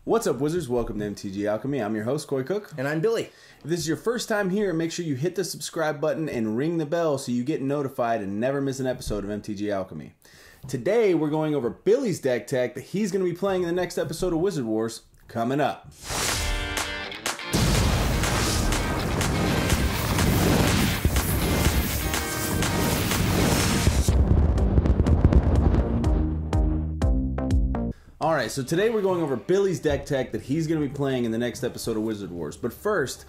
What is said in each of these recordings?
What's up, Wizards? Welcome to MTG Alchemy. I'm your host, Coy Cook. And I'm Billy. If this is your first time here, make sure you hit the subscribe button and ring the bell so you get notified and never miss an episode of MTG Alchemy. Today, we're going over Billy's deck tech that he's going to be playing in the next episode of Wizard Wars coming up. Alright, so today we're going over Billy's deck tech that he's going to be playing in the next episode of Wizard Wars. But first,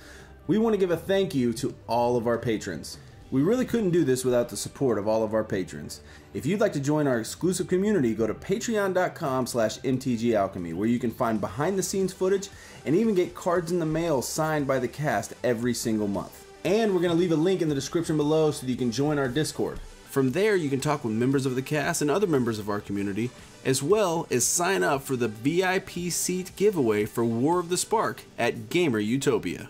we want to give a thank you to all of our patrons. We really couldn't do this without the support of all of our patrons. If you'd like to join our exclusive community, go to patreon.com/mtgalchemy, where you can find behind-the-scenes footage and even get cards in the mail signed by the cast every single month. And we're going to leave a link in the description below so that you can join our Discord. From there, you can talk with members of the cast and other members of our community, as well as sign up for the VIP seat giveaway for War of the Spark at Gamer Utopia.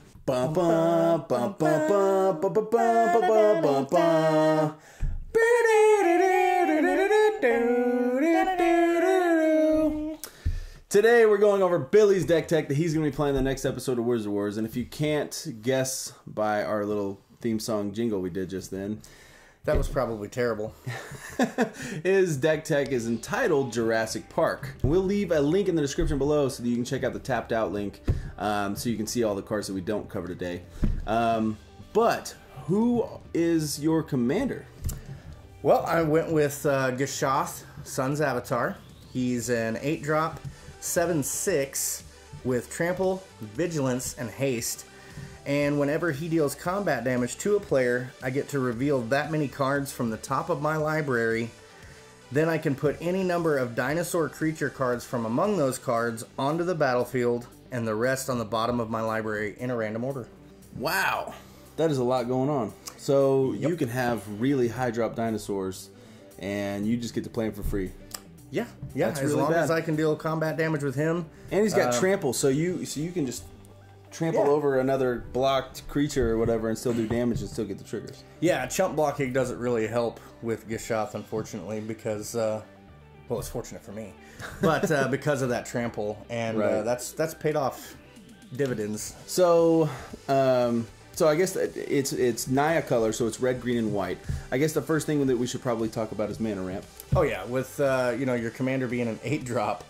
Today we're going over Billy's deck tech that he's going to be playing in the next episode of Wizard Wars, and if you can't guess by our little theme song jingle we did just then, that was probably terrible. His deck tech is entitled Jurassic Park. We'll leave a link in the description below so that you can check out the tapped out link so you can see all the cards that we don't cover today. But who is your commander? Well, I went with Gishath, Sun's Avatar. He's an 8-drop, 7/6 with Trample, Vigilance, and Haste. And whenever he deals combat damage to a player, I get to reveal that many cards from the top of my library. Then I can put any number of dinosaur creature cards from among those cards onto the battlefield and the rest on the bottom of my library in a random order. Wow, that is a lot going on. So you can have really high drop dinosaurs and you just get to play them for free. Yeah, That's as really long bad. as I can deal combat damage with him. And he's got trample, so you can just trample over another blocked creature or whatever and still do damage and still get the triggers. Yeah, chump blocking doesn't really help with Gishath, unfortunately, because, well, it's fortunate for me, but because of that trample, and that's paid off dividends. So, so I guess it's Naya color, so it's red, green, and white. I guess the first thing that we should probably talk about is mana ramp. Oh yeah, with you know, your commander being an 8-drop,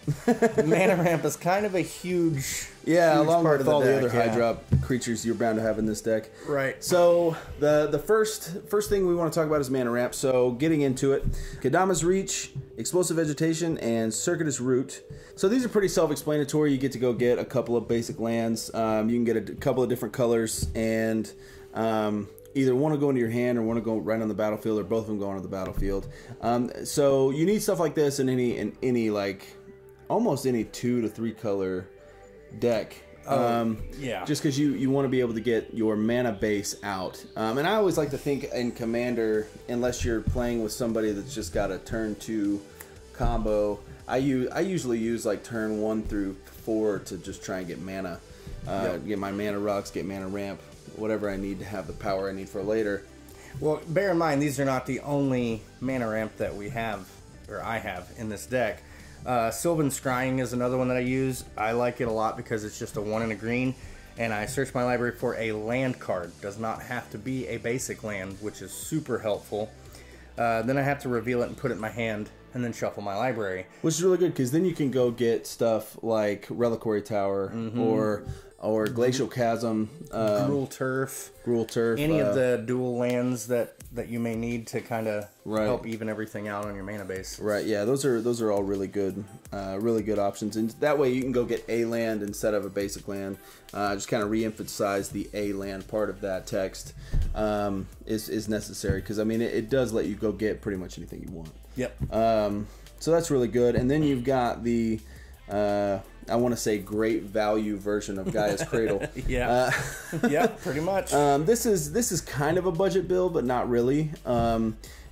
mana ramp is kind of a huge along part with of all the the deck, other high drop creatures you're bound to have in this deck. Right. So the first thing we want to talk about is mana ramp. So getting into it, Kadama's Reach, Explosive Vegetation, and Circuitous Root. So these are pretty self-explanatory. You get to go get a couple of basic lands. You can get a couple of different colors and either want to go into your hand or want to go right on the battlefield, or both of them go onto the battlefield. So you need stuff like this in any like almost any 2 to 3 color deck. Just because you want to be able to get your mana base out. And I always like to think in Commander, unless you're playing with somebody that's just got a turn 2 combo, I usually use like turn 1 through 4 to just try and get mana, get my mana rocks, get mana ramp, whatever I need to have the power I need for later. Well, bear in mind, these are not the only mana ramp that we have, or I have, in this deck. Sylvan Scrying is another one that I use. I like it a lot because it's just a 1 and a green, and I search my library for a land card. Does not have to be a basic land, which is super helpful. Then I have to reveal it and put it in my hand, and then shuffle my library. Which is really good, because then you can go get stuff like Reliquary Tower, or Glacial Chasm, Gruul Turf, any of the dual lands that you may need to kind of help even everything out on your mana base. Right. Yeah. Those are all really good options, and that way you can go get a land instead of a basic land. Just kind of re-emphasize the a land part of that text is necessary, because I mean it does let you go get pretty much anything you want. Yep. So that's really good, and then you've got the I want to say great value version of Gaia's Cradle. Yeah, pretty much. This is kind of a budget build, but not really.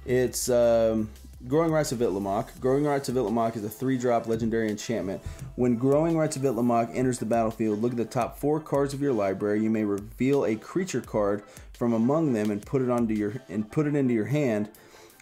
It's Growing Rites of Lamacq. Growing Rites of Lamacq is a 3-drop legendary enchantment. When Growing Rites of Lamacq enters the battlefield, look at the top 4 cards of your library. You may reveal a creature card from among them and put it into your hand.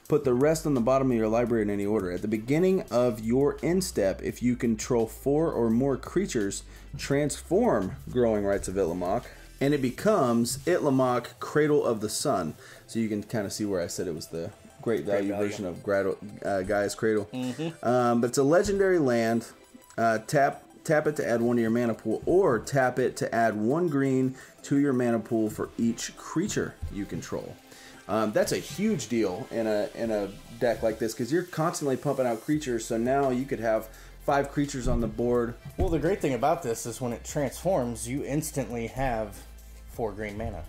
Put the rest on the bottom of your library in any order. At the beginning of your end step, if you control 4 or more creatures, transform Growing Rites of Lamacq, and it becomes Lamacq, Cradle of the Sun. So you can kind of see where I said it was the great value version of Gaia's Cradle. But it's a legendary land. Tap it to add 1 to your mana pool, or tap it to add 1 green to your mana pool for each creature you control. That's a huge deal in a deck like this, because you're constantly pumping out creatures, so now you could have 5 creatures on the board. Well, the great thing about this is when it transforms, you instantly have 4 green mana.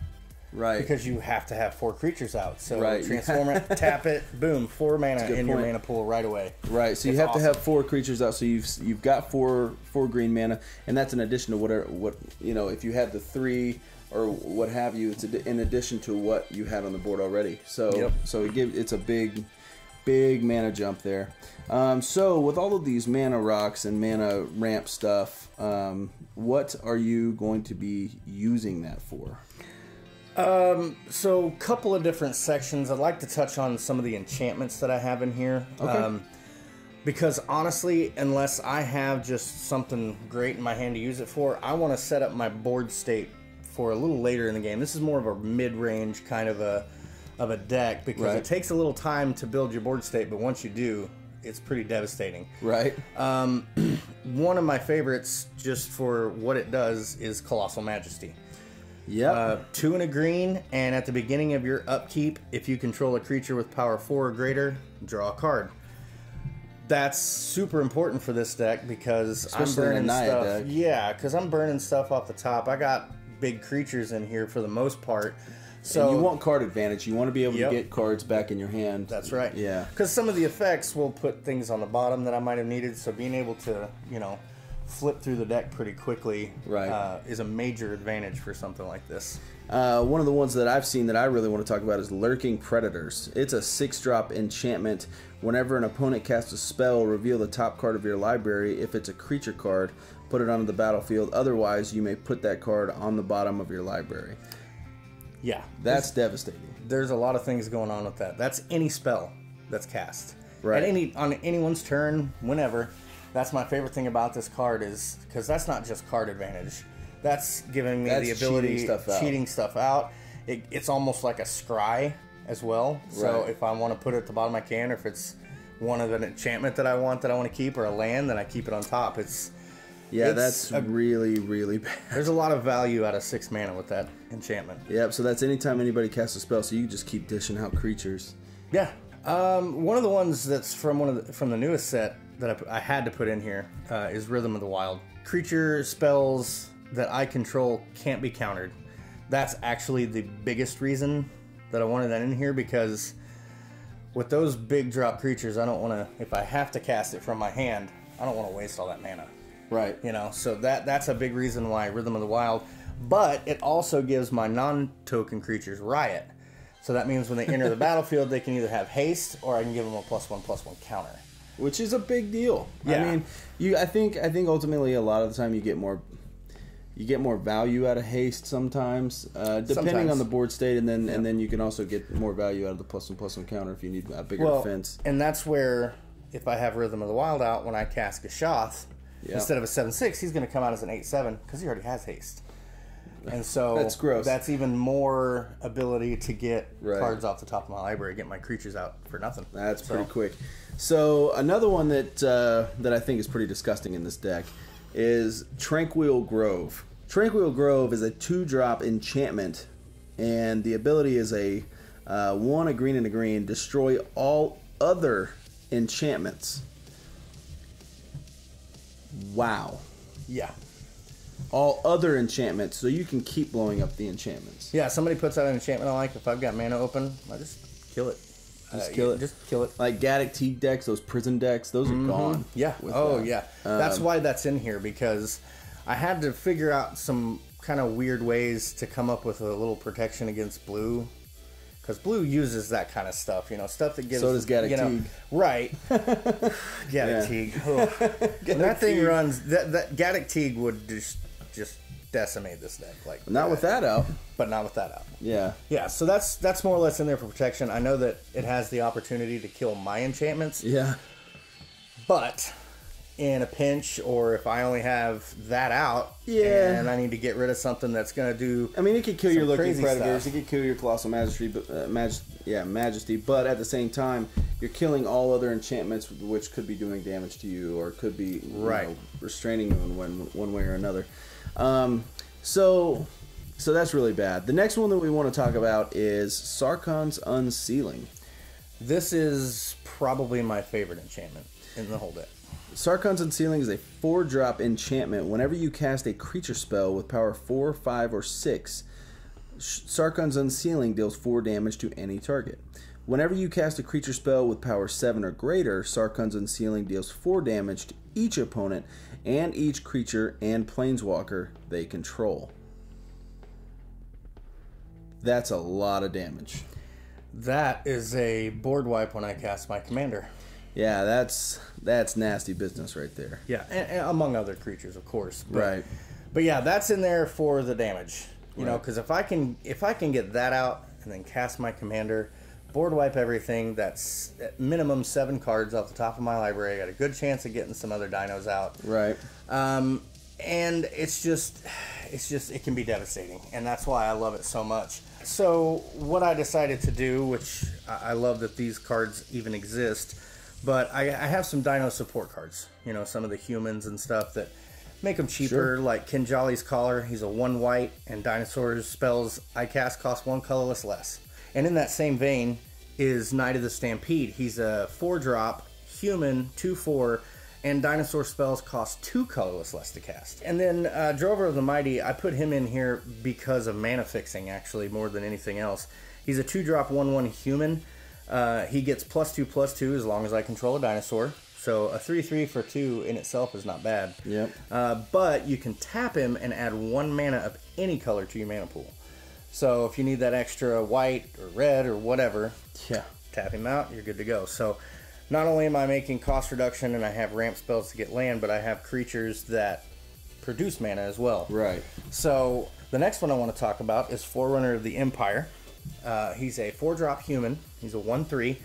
Right. Because you have to have 4 creatures out. So right. transform it, tap it, boom, 4 mana in your mana pool right away. Right. So you have to have 4 creatures out. So you've got 4 green mana, and that's in addition to what if you had the 3 or what have you, it's in addition to what you had on the board already. So it's a big mana jump there. So with all of these mana rocks and mana ramp stuff, what are you going to be using that for? So couple of different sections. I'd like to touch on some of the enchantments that I have in here. Okay. Because honestly, unless I have just something great in my hand to use it for, I want to set up my board state for a little later in the game. This is more of a mid-range kind of a deck, because it takes a little time to build your board state, but once you do, it's pretty devastating. Right. One of my favorites, just for what it does, is Colossal Majesty. Yeah. 2 and a green, and at the beginning of your upkeep, if you control a creature with power 4 or greater, draw a card. That's super important for this deck, because especially I'm burning in a Naya stuff. deck. Yeah, because I'm burning stuff off the top. I got big creatures in here for the most part. So and you want card advantage. You want to be able to get cards back in your hand. That's right. Yeah. Because some of the effects will put things on the bottom that I might have needed. So being able to, flip through the deck pretty quickly is a major advantage for something like this. One of the ones that I've seen that I really want to talk about is Lurking Predators. It's a 6-drop enchantment. Whenever an opponent casts a spell, reveal the top card of your library. If it's a creature card, put it onto the battlefield. Otherwise, you may put that card on the bottom of your library. Yeah. That's devastating. There's a lot of things going on with that. That's any spell that's cast. Right. On anyone's turn, whenever. That's my favorite thing about this card, is because that's not just card advantage. That's giving me the ability cheating stuff out. It's almost like a scry as well. So if I want to put it at the bottom, I can. Or if it's one of an enchantment that I want to keep, or a land, then I keep it on top. That's really, really bad. There's a lot of value out of 6 mana with that enchantment. Yep, so that's anytime anybody casts a spell, so you just keep dishing out creatures. Yeah. One of the ones that's from the newest set that I had to put in here is Rhythm of the Wild. Creature spells that I control can't be countered. That's actually the biggest reason that I wanted that in here, because with those big drop creatures, I don't want to, if I have to cast it from my hand, I don't want to waste all that mana. Right. So that's a big reason why Rhythm of the Wild. But it also gives my non-token creatures Riot. So that means when they enter the battlefield, they can either have haste, or I can give them a +1/+1 counter. Which is a big deal. Yeah. I mean, I think ultimately a lot of the time you get more value out of haste sometimes, depending on the board state, and then you can also get more value out of the +1/+1 counter if you need a bigger defense. And that's where, if I have Rhythm of the Wild out, when I cast Gishath, instead of a 7/6, he's going to come out as an 8/7 because he already has haste. And so that's gross. That's even more ability to get cards off the top of my library, get my creatures out for nothing. That's pretty quick. So another one that I think is pretty disgusting in this deck is Tranquil Grove. Tranquil Grove is a 2-drop enchantment, and the ability is a 1, a green and a green. Destroy all other enchantments. Wow. Yeah. All other enchantments, so you can keep blowing up the enchantments. Yeah, somebody puts out an enchantment I like. If I've got mana open, I just kill it. Just kill it. Just kill it. Like Gaddock Teague decks, those prison decks, those are gone. Yeah. Yeah. That's why that's in here, because I had to figure out some kind of weird ways to come up with a little protection against blue. Because blue uses that kind of stuff, stuff that gives... So does Gaddock Teague. Right. Gaddock Teague. When that thing runs, that Gaddock Teague would just decimate this deck. Like not with that out. But not with that out. Yeah. Yeah, so that's more or less in there for protection. I know that it has the opportunity to kill my enchantments. Yeah. But in a pinch, or if I only have that out, and I need to get rid of something that's going to do. I mean, it could kill your looking predators. Stuff. It could kill your colossal majesty, majesty. But at the same time, you're killing all other enchantments, which could be doing damage to you, or could be restraining you in one way or another. So that's really bad. The next one that we want to talk about is Sarkhan's Unsealing. This is probably my favorite enchantment in the whole deck. Sarkhan's Unsealing is a 4-drop enchantment. Whenever you cast a creature spell with power 4, 5, or 6, Sarkhan's Unsealing deals 4 damage to any target. Whenever you cast a creature spell with power 7 or greater, Sarkhan's Unsealing deals 4 damage to each opponent and each creature and planeswalker they control. That's a lot of damage. That is a board wipe when I cast my commander. Yeah, that's nasty business right there. Yeah, and among other creatures, of course. Right. But yeah, that's in there for the damage. You know, because if I can get that out and then cast my commander, board wipe everything, that's at minimum 7 cards off the top of my library. I got a good chance of getting some other dinos out. Right. And it's just it can be devastating, and that's why I love it so much. So what I decided to do, which I love that these cards even exist, but I have some Dino Support cards. You know, some of the humans and stuff that make them cheaper, Sure. like Kinjali's Collar. He's a 1 white, and dinosaurs spells I cast cost 1 colorless less. And in that same vein is Knight of the Stampede. He's a 4-drop human, 2/4, and dinosaur spells cost 2 colorless less to cast. And then Drover of the Mighty, I put him in here because of mana fixing, actually, more than anything else. He's a 2-drop 1/1 human. He gets +2/+2 as long as I control a dinosaur. So a 3/3 for 2 in itself is not bad. Yep. But you can tap him and add 1 mana of any color to your mana pool. So if you need that extra white or red or whatever, tap him out, you're good to go. So not only am I making cost reduction and I have ramp spells to get land, but I have creatures that produce mana as well. Right. So the next one I want to talk about is Forerunner of the Empire. He's a 4-drop human. He's a 1/3.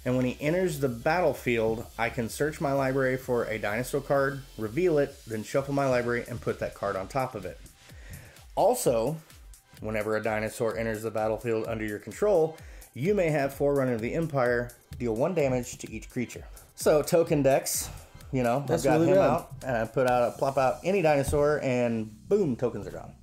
And when he enters the battlefield, I can search my library for a dinosaur card, reveal it, then shuffle my library and put that card on top of it. Also, whenever a dinosaur enters the battlefield under your control, you may have Forerunner of the Empire deal 1 damage to each creature. So token decks, you know, That's I've got really him bad. out, and I plop out any dinosaur, and boom, tokens are gone.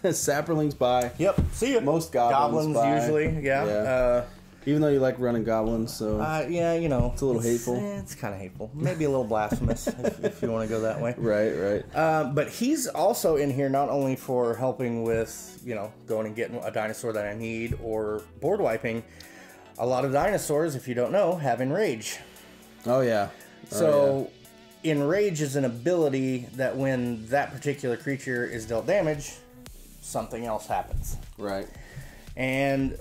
Sapperlings by. Yep, see ya. Most goblins by. usually, yeah. Even though you like running goblins, so Yeah, you know. It's a little hateful. It's kind of hateful. Maybe a little blasphemous if you want to go that way. right. But he's also in here not only for helping with, you know, going and getting a dinosaur that I need or board wiping. A lot of dinosaurs, if you don't know, have enrage. Oh yeah. So enrage is an ability that when that particular creature is dealt damage, something else happens. Right. And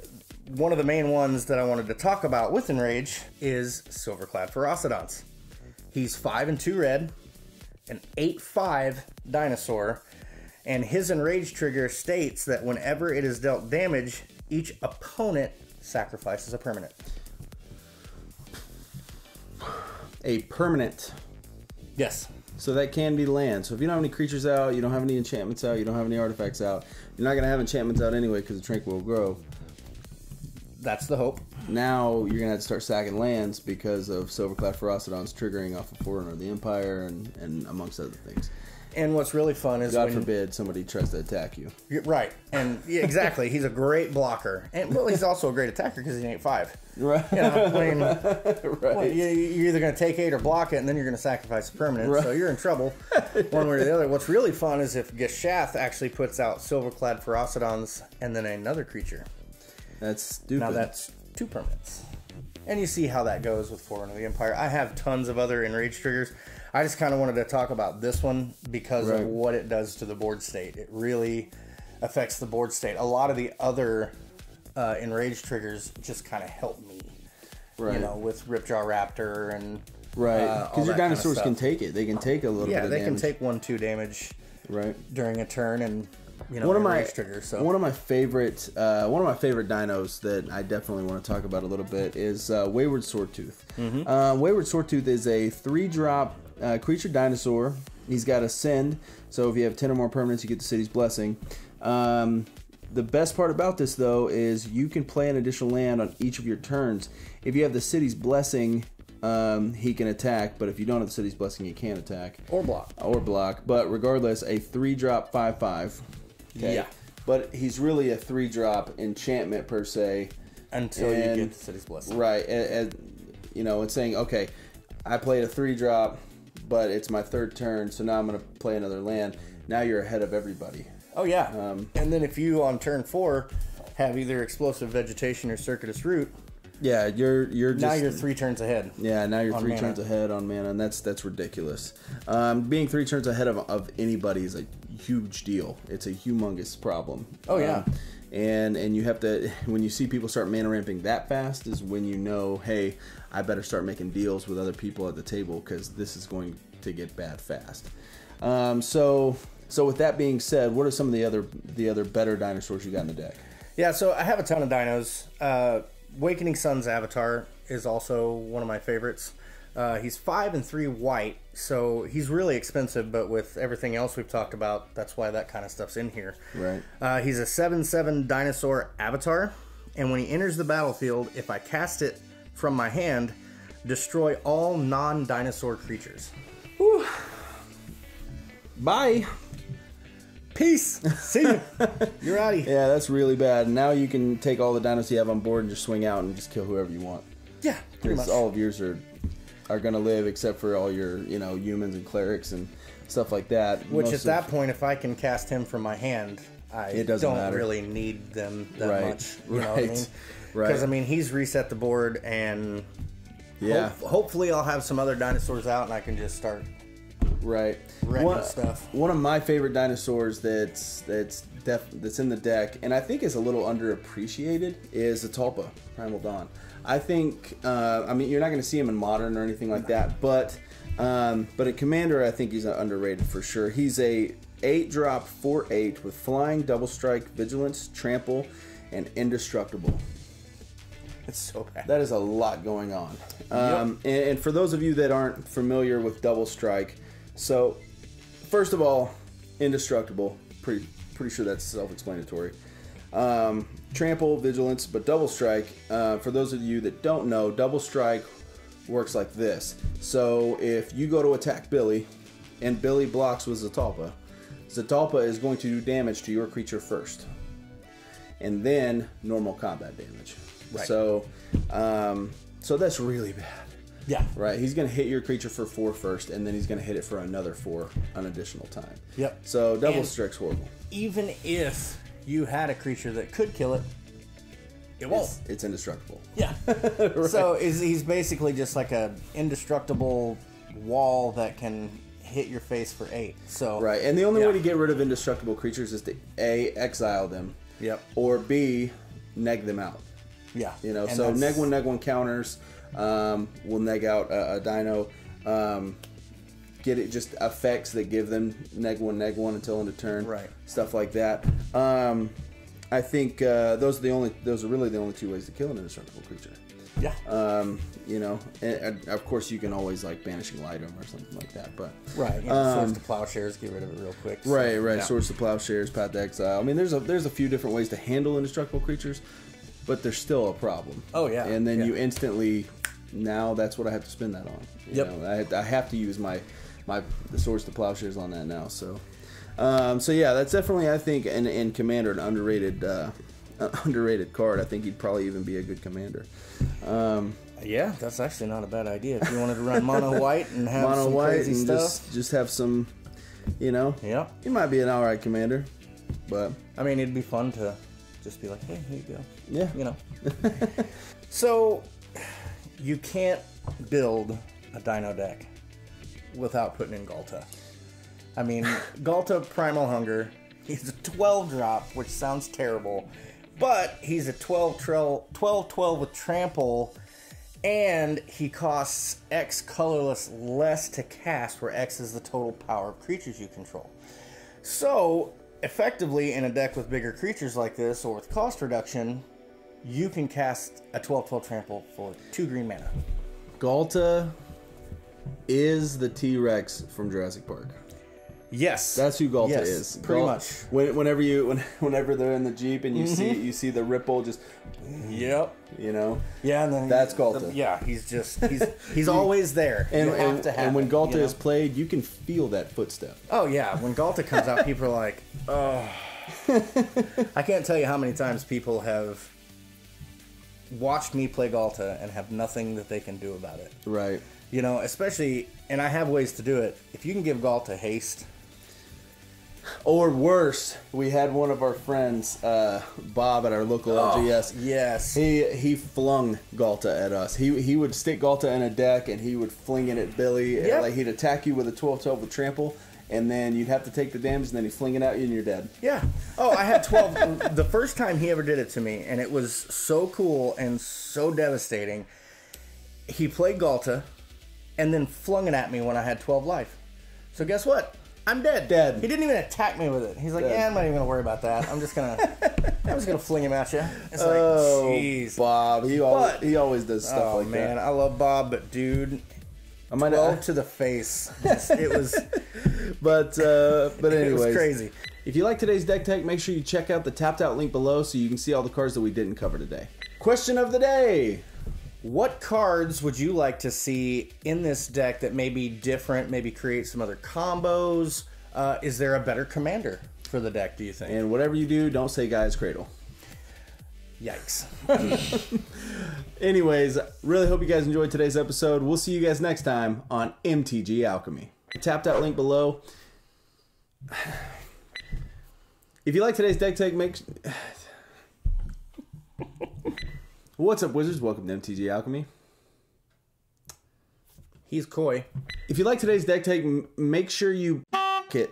one of the main ones that I wanted to talk about with enrage is Silverclad Ferocidons. He's 5 and 2 red, an 8/5 dinosaur, and his enrage trigger states that whenever it is dealt damage, each opponent sacrifices a permanent. A permanent. Yes. So that can be land. So if you don't have any creatures out, you don't have any enchantments out, you don't have any artifacts out, you're not going to have enchantments out anyway because of Tranquil Grove. That's the hope. Now you're going to have to start sacking lands because of Silverclad Ferocidons triggering off of Forerunner of the Empire and amongst other things. And what's really fun is God forbid somebody tries to attack you. Right. And yeah, exactly. He's a great blocker. And well, he's also a great attacker because he's an 8/5. Right. You know, I mean, right. well, you're either going to take 8 or block it, and then you're going to sacrifice a permanent. Right. So you're in trouble one way or the other. What's really fun is if Gishath actually puts out Silverclad Ferocidons and then another creature. That's stupid. Now that's 2 permanents. And you see how that goes with Forerunner of the Empire. I have tons of other enrage triggers. I just kind of wanted to talk about this one because of what it does to the board state. It really affects the board state. A lot of the other enrage triggers just kind of help me. Right. You know, with Ripjaw Raptor and right. Because your dinosaurs kind of can take it. They can take a little bit of damage. Yeah, they can take 1/2 damage. during a turn, and one of my trigger. So one of my favorite dinos that I definitely want to talk about a little bit is Wayward Swordtooth. Wayward Swordtooth is a 3-drop creature dinosaur. He's got Ascend, so if you have 10 or more permanents, you get the city's blessing. The best part about this, though, is you can play an additional land on each of your turns. If you have the city's blessing, he can attack, but if you don't have the city's blessing, he can't attack. Or block. But regardless, a 3-drop 5/5. Okay? Yeah. But he's really a 3-drop enchantment, per se. Until you get the city's blessing. Right. It's saying, okay, I played a 3-drop, but it's my 3rd turn, so now I'm going to play another land. Now you're ahead of everybody. Oh, yeah. And then if you, on turn 4, have either Explosive Vegetation or Circuitous Root... Yeah, you're just... Now you're 3 turns ahead. Yeah, now you're 3 turns ahead on mana, and that's ridiculous. Being 3 turns ahead of anybody is a huge deal. It's a humongous problem. Oh, yeah. And you have to... When you see people start mana ramping that fast is when you know, hey, I better start making deals with other people at the table, because this is going to get bad fast. So with that being said, what are some of the other better dinosaurs you got in the deck? Yeah, so I have a ton of dinos. Wakening Sun's Avatar is also one of my favorites. He's 5 and 3 white, so he's really expensive, but with everything else we've talked about, that's why that kind of stuff's in here. Right. He's a 7/7 dinosaur avatar, and when he enters the battlefield, if I cast it from my hand, destroy all non-dinosaur creatures. Whew. Bye. Peace. See you. You're out of here. Yeah, that's really bad. Now you can take all the dinos you have on board and just swing out and just kill whoever you want. Yeah, pretty much. All of yours are going to live, except for all your humans and clerics and stuff like that. Which at that point, if I can cast him from my hand, I don't really need them that much. You know what I mean? Right. Because he's reset the board, and hopefully I'll have some other dinosaurs out, and I can just start. Right. Stuff. One of my favorite dinosaurs that's in the deck, and I think is a little underappreciated, is the Tulpa, Primal Dawn. I think, you're not going to see him in Modern or anything like that, but in Commander, I think he's underrated for sure. He's a 8-drop 4/8 with Flying, Double Strike, Vigilance, Trample, and Indestructible. It's so bad. That is a lot going on. And for those of you that aren't familiar with Double Strike, so first of all, Indestructible, pretty sure that's self-explanatory. Trample, Vigilance, but Double Strike, for those of you that don't know, Double Strike works like this. So if you go to attack Billy, and Billy blocks with Zatalpa, Zatalpa is going to do damage to your creature first, and then normal combat damage. Right. So that's really bad. Yeah. Right. He's going to hit your creature for 4 first, and then he's going to hit it for another 4 an additional time. Yep. So Double Strike's horrible. Even if you had a creature that could kill it, it won't. It's indestructible. Yeah. Right. So he's basically just like a indestructible wall that can hit your face for 8. So right. And the only way to get rid of indestructible creatures is to A, exile them. Yep. Or B, neg them out. Yeah. So neg 1 counters will neg out a dino. Get it just effects that give them neg 1 until end of turn. Right. Stuff like that. I think those are really the only 2 ways to kill an indestructible creature. Yeah. And of course you can always banishing light or something like that, but right. Swords to Plowshares, get rid of it real quick. So, right. Yeah. Swords to Plowshares, Path to Exile. There's a few different ways to handle indestructible creatures, but there's still a problem. Oh yeah. And then you instantly, now that's what I have to spend that on. Yep. I have to use the Swords to Plowshares on that now. So that's definitely, I think, in Commander, an underrated card. I think he'd probably even be a good commander. Yeah, that's actually not a bad idea. If you wanted to run mono white and have mono some white crazy and stuff, just have some, Yeah. He might be an alright commander, but it'd be fun to just be like, hey, here you go. Yeah. So you can't build a Dino deck without putting in Galta. Galta Primal Hunger. He's a 12-drop, which sounds terrible, but he's a 12/12 with Trample, and he costs X colorless less to cast, where X is the total power of creatures you control. So, effectively, in a deck with bigger creatures like this, or with cost reduction, you can cast a 12/12 trample for 2 green mana. Galta is the T-Rex from Jurassic Park. Yes, That's who Galta is. Pretty much. Whenever they're in the Jeep and you see the ripple just. Yep. You know. Yeah, and then that's Galta. He's always there. And when Galta is is played, you can feel that footstep. Oh yeah, when Galta comes out, people are like, oh. I can't tell you how many times people have watched me play Galta and have nothing that they can do about it. Right. You know, especially, and I have ways to do it. If you can give Galta haste. Or worse, we had one of our friends, Bob, at our local LGS. Yes. He flung Galta at us. He would stick Galta in a deck and he would fling it at Billy. Yep. Like he'd attack you with a 12/12 with trample, and then you'd have to take the damage, and then he'd fling it at you and you're dead. Yeah. Oh, I had 12. The first time he ever did it to me, and it was so cool and so devastating. He played Galta and then flung it at me when I had 12 life. So guess what? I'm dead. Dead. He didn't even attack me with it. He's like, yeah, I'm not even gonna worry about that. I'm just gonna fling him at you. It's like, jeez, Bob. He always does stuff like that. Man, I love Bob, but dude, I might 12 to the face. It was, but anyways, it was crazy. If you like today's deck tech, make sure you check out the tapped out link below so you can see all the cards that we didn't cover today. Question of the day. What cards would you like to see in this deck that may be different, maybe create some other combos? Is there a better commander for the deck, do you think? And whatever you do, don't say Gaia's Cradle. Yikes. Anyways, really hope you guys enjoyed today's episode. We'll see you guys next time on MTG Alchemy. Tapped out link below. If you like today's deck tech, What's up, Wizards? Welcome to MTG Alchemy. He's coy. If you like today's deck tech, make sure you it.